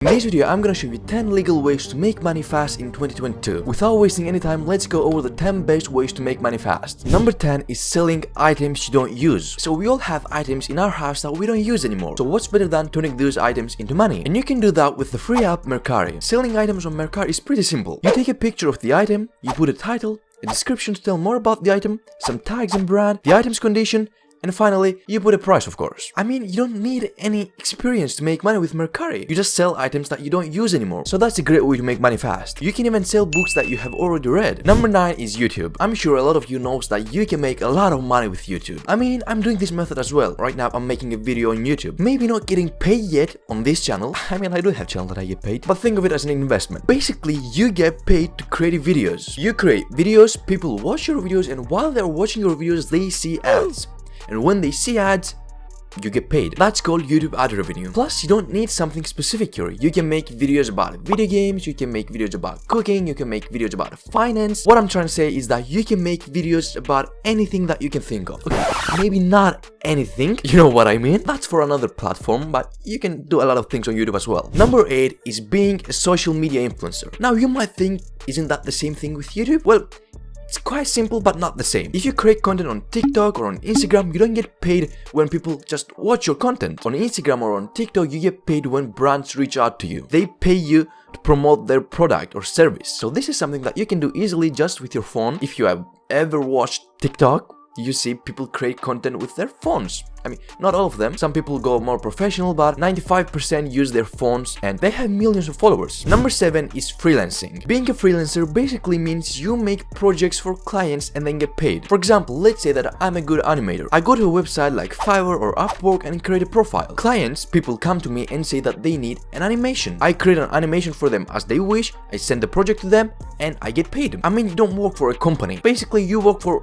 In this video, I'm gonna show you 10 legal ways to make money fast in 2022. Without wasting any time, let's go over the 10 best ways to make money fast. Number 10 is selling items you don't use. So we all have items in our house that we don't use anymore. So what's better than turning those items into money? And you can do that with the free app Mercari. Selling items on Mercari is pretty simple. You take a picture of the item, you put a title, a description to tell more about the item, some tags and brand, the item's condition, and finally, you put a price, of course. I mean, you don't need any experience to make money with Mercari. You just sell items that you don't use anymore. So that's a great way to make money fast. You can even sell books that you have already read. Number 9 is YouTube. I'm sure a lot of you knows that you can make a lot of money with YouTube. I mean, I'm doing this method as well. Right now, I'm making a video on YouTube. Maybe not getting paid yet on this channel. I mean, I do have channel that I get paid. But think of it as an investment. Basically, you get paid to create videos. You create videos, people watch your videos, and while they're watching your videos, they see ads. And when they see ads, you get paid. That's called YouTube ad revenue. Plus, you don't need something specific here. You can make videos about video games, you can make videos about cooking, you can make videos about finance. What I'm trying to say is that you can make videos about anything that you can think of. Okay, maybe not anything, you know what I mean? That's for another platform, but you can do a lot of things on YouTube as well. Number 8 is being a social media influencer. Now, you might think, isn't that the same thing with YouTube? Well, it's quite simple, but not the same. If you create content on TikTok or on Instagram, you don't get paid when people just watch your content. On Instagram or on TikTok, you get paid when brands reach out to you. They pay you to promote their product or service. So this is something that you can do easily just with your phone. If you have ever watched TikTok, you see people create content with their phones. I mean, not all of them. Some people go more professional, but 95% use their phones and they have millions of followers. Number 7 is freelancing. Being a freelancer basically means you make projects for clients and then get paid. For example, let's say that I'm a good animator. I go to a website like Fiverr or Upwork and create a profile. Clients, people come to me and say that they need an animation. I create an animation for them as they wish, I send the project to them, and I get paid. I mean, you don't work for a company. Basically, you work for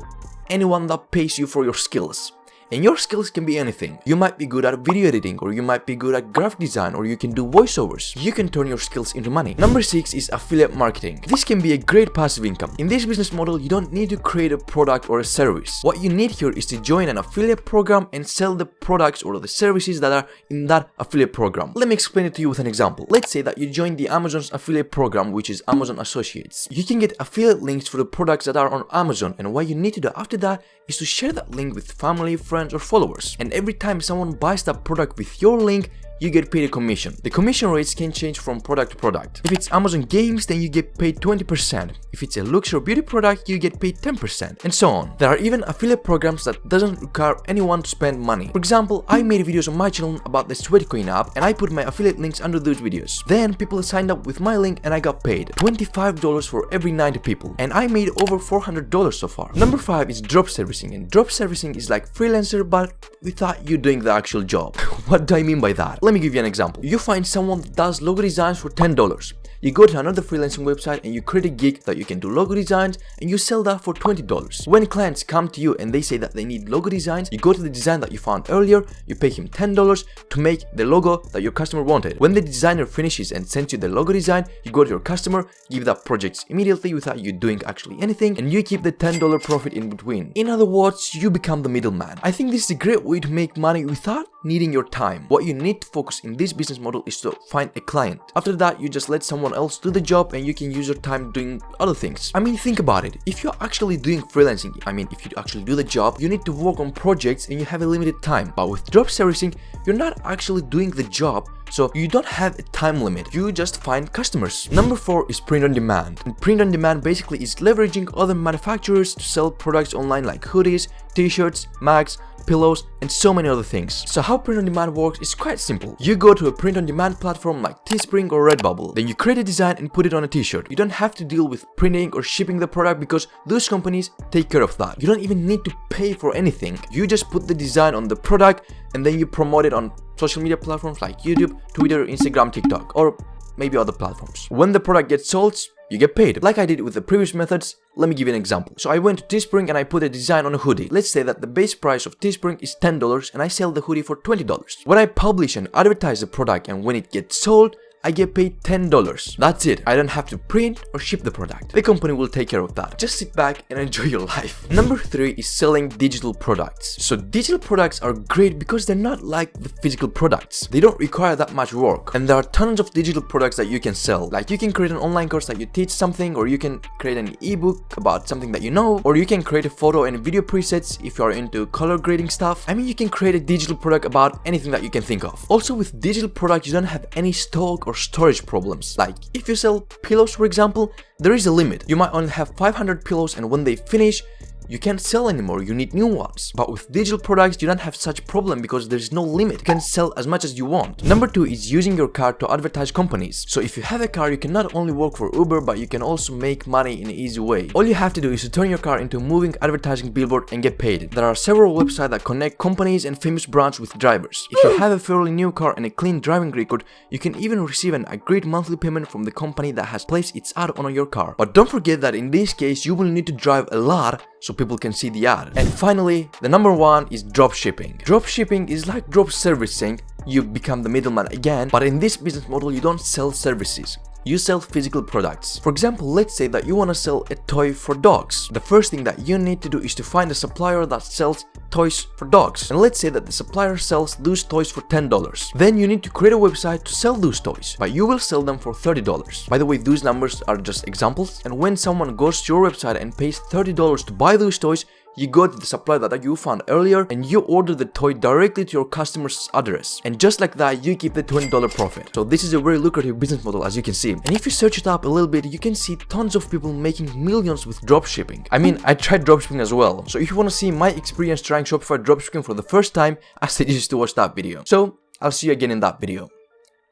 anyone that pays you for your skills. And your skills can be anything. You might be good at video editing, or you might be good at graphic design, or you can do voiceovers. You can turn your skills into money. Number 6 is affiliate marketing. This can be a great passive income. In this business model, you don't need to create a product or a service. What you need here is to join an affiliate program and sell the products or the services that are in that affiliate program. Let me explain it to you with an example. Let's say that you join the Amazon's affiliate program, which is Amazon Associates. You can get affiliate links for the products that are on Amazon, and what you need to do after that is to share that link with family, friends, or followers. And every time someone buys that product with your link, you get paid a commission. The commission rates can change from product to product. If it's Amazon Games, then you get paid 20%. If it's a luxury beauty product, you get paid 10%, and so on. There are even affiliate programs that doesn't require anyone to spend money. For example, I made videos on my channel about the Sweatcoin app, and I put my affiliate links under those videos. Then people signed up with my link and I got paid $25 for every 90 people, and I made over $400 so far. Number 5 is drop servicing, and drop servicing is like freelancer but without you doing the actual job. What do I mean by that? Let me give you an example. You find someone that does logo designs for $10. You go to another freelancing website and you create a gig that you can do logo designs, and you sell that for $20. When clients come to you and they say that they need logo designs, you go to the design that you found earlier, you pay him $10 to make the logo that your customer wanted. When the designer finishes and sends you the logo design, you go to your customer, give that project immediately without you doing actually anything, and you keep the $10 profit in between. In other words, you become the middleman. I think this is a great way to make money without needing your time. What you need to focus in this business model is to find a client. After that, you just let someone else do the job and you can use your time doing other things. I mean, think about it. If you're actually doing freelancing, if you actually do the job, you need to work on projects and you have a limited time. But with drop servicing, you're not actually doing the job, so you don't have a time limit. You just find customers. Number 4 is print on demand. And print on demand basically is leveraging other manufacturers to sell products online like hoodies, t-shirts, mags, pillows, and so many other things. So how print on demand works is quite simple. You go to a print on demand platform like Teespring or Redbubble. Then you create a design and put it on a t-shirt. You don't have to deal with printing or shipping the product because those companies take care of that. You don't even need to pay for anything. You just put the design on the product and then you promote it on social media platforms like YouTube, Twitter, Instagram, TikTok, or maybe other platforms. When the product gets sold, you get paid. Like I did with the previous methods, let me give you an example. So I went to Teespring and I put a design on a hoodie. Let's say that the base price of Teespring is $10 and I sell the hoodie for $20. When I publish and advertise the product and when it gets sold, I get paid $10. That's it. I don't have to print or ship the product. The company will take care of that. Just sit back and enjoy your life. Number 3 is selling digital products. So digital products are great because they're not like the physical products. They don't require that much work. And there are tons of digital products that you can sell. Like you can create an online course that you teach something, or you can create an ebook about something that you know, or you can create a photo and video presets if you're into color grading stuff. I mean, you can create a digital product about anything that you can think of. Also, with digital products, you don't have any stock or storage problems. Like if you sell pillows, for example, there is a limit. You might only have 500 pillows, and when they finish, you can't sell anymore, you need new ones. But with digital products, you don't have such problem because there's no limit. You can sell as much as you want. Number 2 is using your car to advertise companies. So if you have a car, you can not only work for Uber, but you can also make money in an easy way. All you have to do is to turn your car into a moving advertising billboard and get paid. There are several websites that connect companies and famous brands with drivers. If you have a fairly new car and a clean driving record, you can even receive an agreed monthly payment from the company that has placed its ad on your car. But don't forget that in this case, you will need to drive a lot so people can see the ad. And finally, the number 1 is drop shipping. Drop shipping is like drop servicing. You become the middleman again, but in this business model, you don't sell services. You sell physical products. For example, let's say that you want to sell a toy for dogs. The first thing that you need to do is to find a supplier that sells toys for dogs. And let's say that the supplier sells those toys for $10. Then you need to create a website to sell those toys, but you will sell them for $30. By the way, those numbers are just examples. And when someone goes to your website and pays $30 to buy those toys, you go to the supplier that you found earlier and you order the toy directly to your customer's address. And just like that, you keep the $20 profit. So this is a very lucrative business model, as you can see. And if you search it up a little bit, you can see tons of people making millions with dropshipping. I mean, I tried dropshipping as well. So if you want to see my experience trying Shopify dropshipping for the first time, I suggest you to watch that video. So I'll see you again in that video.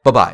Bye bye.